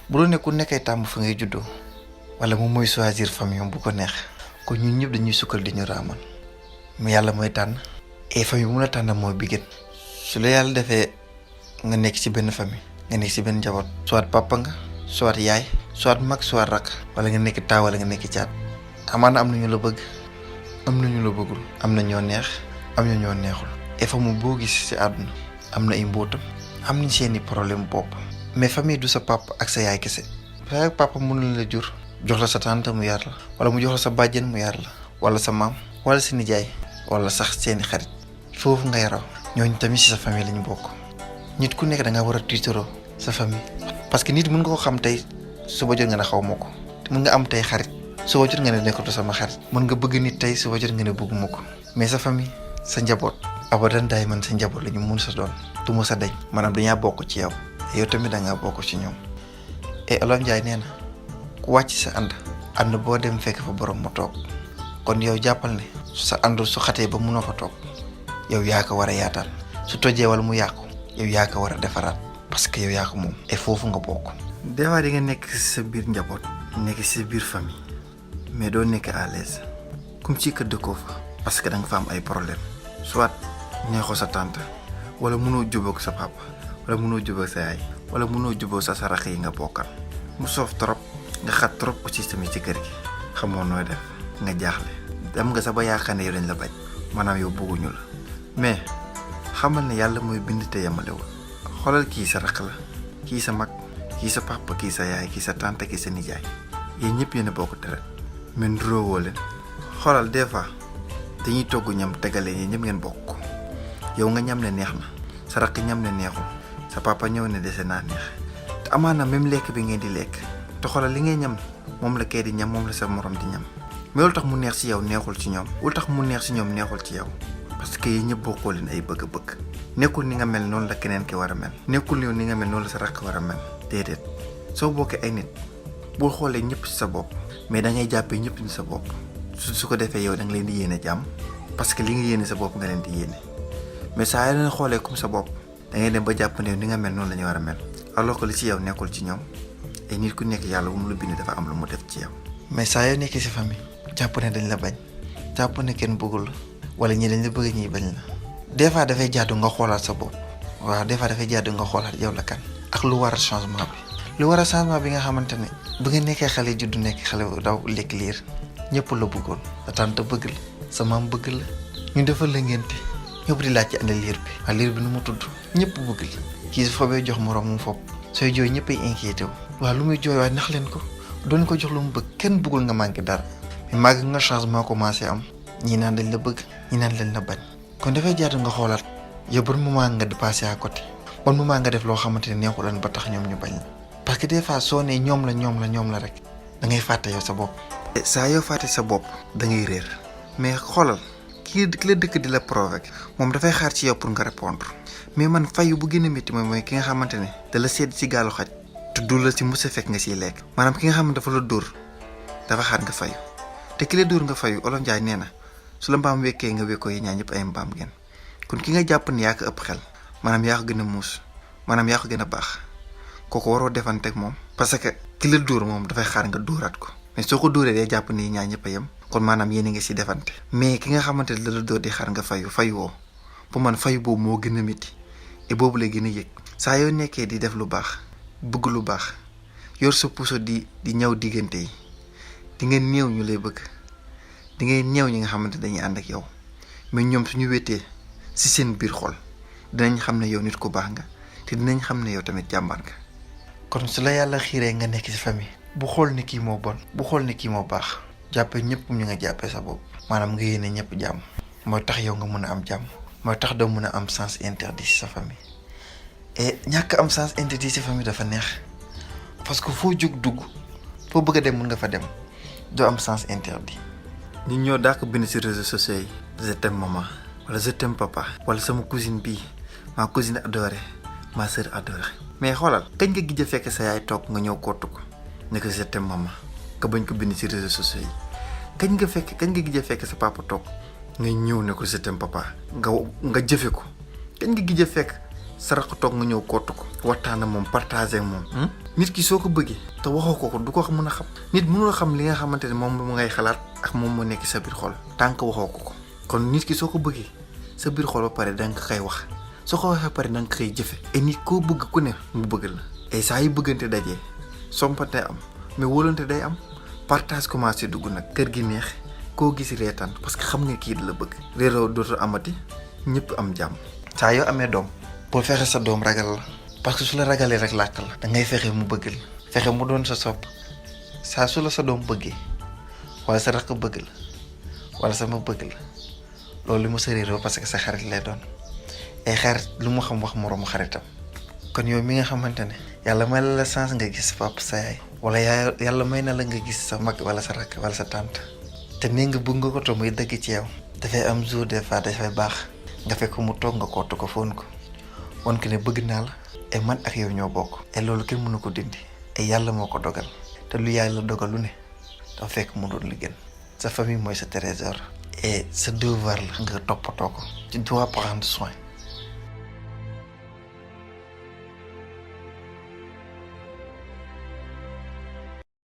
bu doon ne ku nekkay tàmm fa ngay juddoo wala moom mooy choisir famille bu ko neex kon ñun ñëpp dañuy sukkal di ñu raamal mais yàlla mooy tànn et famille bu mun a tànn mooy bi gën su la yàlla defee nga nekk ci benn famille nga nekk ci benn njaboot soit papa nga soit yaay soit mag soit rak wala nga nekk taaw wala nga nekk caat amaana am na ñu la bëgg am na ñu la bëggul am na ñoo neex am na ñoo neexul et famille boo gis ci àdduna am na ay mbóotam am nañ seeni problème bopp mais famille du sa papa ak sa yaay kese sa papa mënul la jur jox la sa tante mu yar la wala mu jox la sa bàjjen mu yar la wala sa maam wala sa nijaay wala sax seeni xarit foofu nga yaroo ñooñu tamit ci sa famille lañu bokk nit ku nekk da nga war a tiitaroo sa famille parce que nit mën nga ko xam tey suba jot nga ne xaw ma ko mën nga am tey xarit suba jot nga ne nekkatu sama xarit mën nga bëgg nit tey suba jot nga ne bëgguma ko mais sa famille sa njaboot abadan daay man sa njaboot la ñu mun sa doon du ma sa dañ maanaam dañaa bokk ci yow yow tamit da ngaa bokk ci ñoom et Olof Njaay nee na ku wàcc sa ànd boo dem fekk fa borom mu toog kon yow jàppal ne sa ànd su xatee ba munoo fa toog yow yaa ko war a yaatal su tojee wala mu yàqu yow yaa ko war a defaraat parce que yow yaa ko moom et foofu nga bokk. des fois di nga nekk ci sa biir njaboot nekk ci sa biir famille mais doo nekk à l'aise comme ci kër dëkkoo fa parce que da nga fa am ay problème soit neexoo sa tante wala mënoo jubóog sa papa wala mënoo jubóog sa yaay wala mënoo jubóog sa sarax yi nga bokkal mu soof trop nga xat trop aussi tamit ci kër gi xamoo nooy def nga jaaxle dem nga sa ba yaakaar ne yow dañ la bañ maanaam yow bëgguñu la mais xamal ne yàlla mooy bind te yemalewul xoolal kii sa rakk la kii sa mag kii sa papa kii sa yaay kii sa tante kii sa nijaay yéen ñëpp yéen a bokk deret mais nduroowoo leen xoolal des fois dañuy togg ñam tegale yi ñëpp ngeen bokk yow nga ñam ne neex na sa rakk ñam ne neexul sa papa ñëw ne dese naa neex te amaana même lekk bi ngeen di lekk te xoolal li ngay ñam moom la kay di ñam moom la sa morom di ñam mais lu tax mu neex ci yow neexul ci ñoom lu tax mu neex ci ñoom neexul ci yow parce que yéen ñëpp bokkoo leen ay bëgg-bëgg nekkul ni nga mel noonu la keneen ki war a mel nekkul yow ni nga mel noonu la sa rakk war a mel déedéet soo bokkee ay nit bul xoolee ñëpp ci sa bopp mais da ngay jàppee ñëpp ci sa bopp su ko defee yow da nga leen di yéene jàmm parce que li nga yéene sa bopp nga leen di yéene mais saa yoo leen xoolee comme sa bopp da ngay dem ba jàpp ne ni nga mel noonu la ñu war a mel alors que li ci yow nekkul ci ñoom et nit ku nekk yàlla bu mu la bind dafa am lu mu def ci yow. mais saa yoo nekkee ci famille jàpp ne dañ la bañ jàpp ne kenn bëggul la wala ñi dañ la bëgg ñi bañ la des fois dafay jaadu nga xoolaat sa bopp waaw des fois dafay jaadu nga xoolaat yow la kan ak lu war a changement bi lu war a changement bi nga xamante ne bu nga nekkee xale juddu nekk xale bu daw lekk liir ñëpp la bëggoon sa tante bëgg la sa maam bëgg la ñu defal la ngénte ñëpp di laaj ci andi liir bi waaye liir bi nu mu tudd ñëpp bëgg la kii su foobee jox moroom mu fopp sooy jooy ñëpp ay inquiété wu waaw lu muy jooy waaye nax leen ko doon ko jox lu mu bëgg kenn bëggul nga manqué dara mais màgg nga changement commencé am ñii naan dañ la bëgg ñii naan dañ la bañ kon dafay jaadu nga xoolaat yow ban moment nga dépassé à côté ban moment nga def loo xamante ne neexul leen ba tax ñoom ñu bañ la parce que des fois soo nee ñoom la rek da ngay fàtte yow sa bopp. saa yoo fàtte sa bopp da ngay réer mais xoolal ki la dëkk di la provoquer moom dafay xaar ci yow pour nga répondre mais man fayu bu gën a métti mooy ki nga xamante ne da la sedd ci gaalu xaj te du la ci mos a fekk nga siy lekk maanaam ki nga xam ne dafa la dóor dafa xaar nga fayu te ki la dóor nga fayu Olof Njaay nee na su la mbaam wekkee nga wekkoo yi ñaar ñëpp ay mbaam ngeen kon ki nga jàpp ne yaa ko ëpp xel maanaam yaa ko gën a muus maanaam yaa ko gën a baax kooku waroo defante ak moom parce que ki la dóor moom dafay xaar nga dóoraat ko mais soo ko dóoree day jàpp ni ñaar ñëpp a yem kon maanaam yéen a ngi si defante mais ki nga xamante ne la dóor di xaar nga fayu woo pour man fayu boobu moo gën a métti et boobu lay gën a yëg saa yoo nekkee di def lu baax bëgg lu baax yor sa puso di ñëw diggante yi di nga néew ñu lay bëgg di ngay néew ñi nga xamante dañuy ànd ak yow mais ñoom suñu wéetee si seen biir xol dinañ xam ne yow nit ku baax nga te dinañ xam ne yow tamit jàmbaar nga. kon su la yàlla xiiree nga nekk ci famille bu xool ne kii moo bon bu xool ne kii moo baax jàppee ñëpp ñu nga jàppee sa bopp maanaam nga yéene ñëpp jàmm mooy tax yow nga mën a am jàmm mooy tax doo mën a am sens interdit ci sa famille et ñàkk am sens interdit ci famille dafa neex parce que foo jóg dugg foo bëgg a dem mën nga fa dem doo am sens interdit. nit ñoo dàq bind ci réseaux sociaux yi je t'aime maman wala je t'aime papa wala sama cousine bii ma cousine adorée ma sœur adorée mais xoolal kañ nga gis a fekk sa yaay toog nga ñëw kottu ko ne ko je t'aime maman nga bañ ko bind ci réseaux sociaux yi kañ nga gis a fekk sa papa toog nga ñëw ne ko je t'aime papa nga jëfe ko kañ nga gis a fekk sa rakk toog nga ñëw kottu ko waxtaan ak moom partagé ak moom. nit ki soo ko bëggee te waxoo ko du ko mën a xam. nit mënul xam li nga xamante ne moom mu ngay xalaat ak moom moo nekk sa biir xol tant que waxoo ko kon nit ki soo ko bëggee sa biir xol ba pare da nga koy wax soo ko waxee pare da nga koy jëfe et nit koo bëgg ku ne mu bëgg la et saa yu bëggante dajee sompante am mais wóolante day am partage commencé dugg nag kër gi neex koo gis reetaan parce que xam nga kii la bëgg réeroo dootul amati ñëpp am jàmm. saa yoo amee doom bul fexe sa doom ragal la parce que su la ragalee rek làkk la da ngay fexe mu bëgg la fexe mu doon sa sopp saa su la sa doom bëggee wala sa rakk bëgg la wala sama bëgg la loolu li mu sa réeroo parce que sa xarit lay doon ay xarit lu mu xam wax moroomu xaritam. kon yow mi nga xamante ne yàlla may la chance nga gis papa sa yaay wala yàlla may na la nga gis sa mag wala sa rakk wala sa tante te nii nga bëgg nga ko to muy dëgg ci yow dafay am jour des fois dafay baax nga fekk mu toog nga kottu ko foon ko wan ko ne bëgg naa la et man ak yow ñoo bokk et loolu kenn mënu ko dindi et yàlla moo ko dogal te lu yàlla dogal lu ne dafa fekk mu doon li gën sa famille mooy sa trésor et sa devoir la nga toppatoo ko tu dois prendre soin